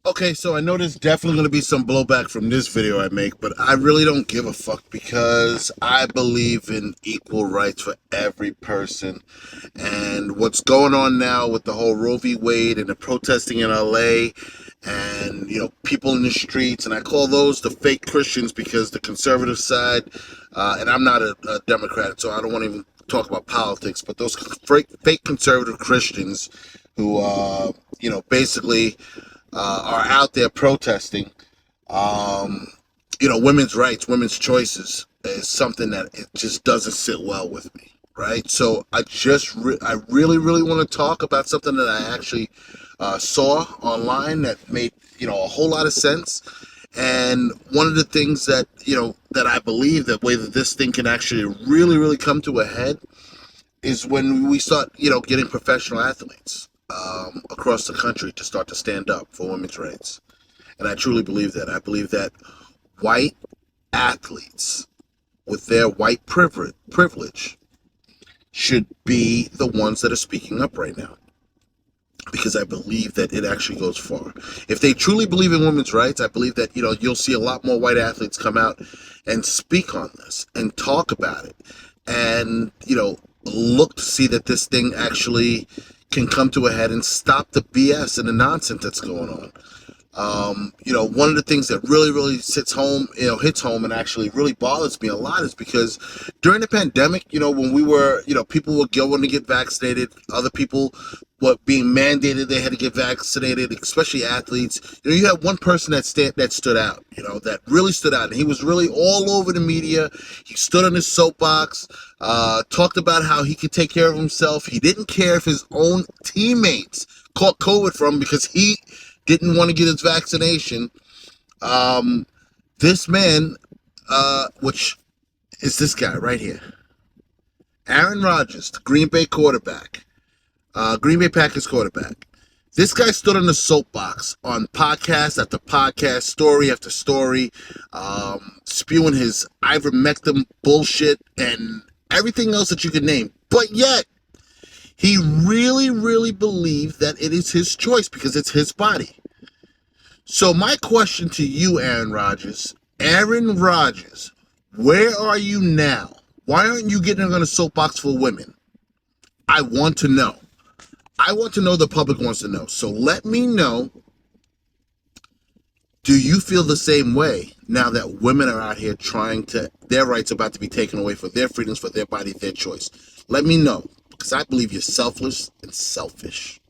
Okay, so I know there's definitely going to be some blowback from this video I make, but I really don't give a fuck because I believe in equal rights for every person. And what's going on now with the whole Roe V Wade and the protesting in LA and, people in the streets, and I call those the fake Christians because the conservative side, and I'm not a Democrat, so I don't want to even talk about politics, but those fake conservative Christians who, basically are out there protesting, um, women's rights, women's choices is something that it just doesn't sit well with me, right? So I really, really want to talk about something that I actually saw online that made, a whole lot of sense. And one of the things that, that I believe that way that this thing can actually really, really come to a head is when we start, getting professional athletes across the country to start to stand up for women's rights. And I truly believe that. I believe that white athletes with their white privilege should be the ones that are speaking up right now. Because I believe that it actually goes far. If they truly believe in women's rights, I believe that, you'll see a lot more white athletes come out and speak on this and talk about it. And, look to see that this thing actually can come to a head and stop the BS and the nonsense that's going on. One of the things that really, really hits home and actually really bothers me a lot is because during the pandemic, when we were, people were going to get vaccinated, other people were being mandated they had to get vaccinated, especially athletes. You had one person that stood out, that really stood out, and he was really all over the media. He stood on his soapbox, talked about how he could take care of himself. He didn't care if his own teammates caught COVID from him because he didn't want to get his vaccination. This man, which is this guy right here, Aaron Rodgers, the Green Bay quarterback, Green Bay Packers quarterback. This guy stood on the soapbox on podcast after podcast, story after story, spewing his ivermectin bullshit and everything else that you could name. But yet, he really, really believed that it is his choice because it's his body. So my question to you, Aaron Rodgers, where are you now? Why aren't you getting on a soapbox for women? I want to know. I want to know, the public wants to know. So let me know, do you feel the same way now that women are out here their rights about to be taken away for their freedoms, for their body, their choice? Let me know, because I believe you're selfless and selfish.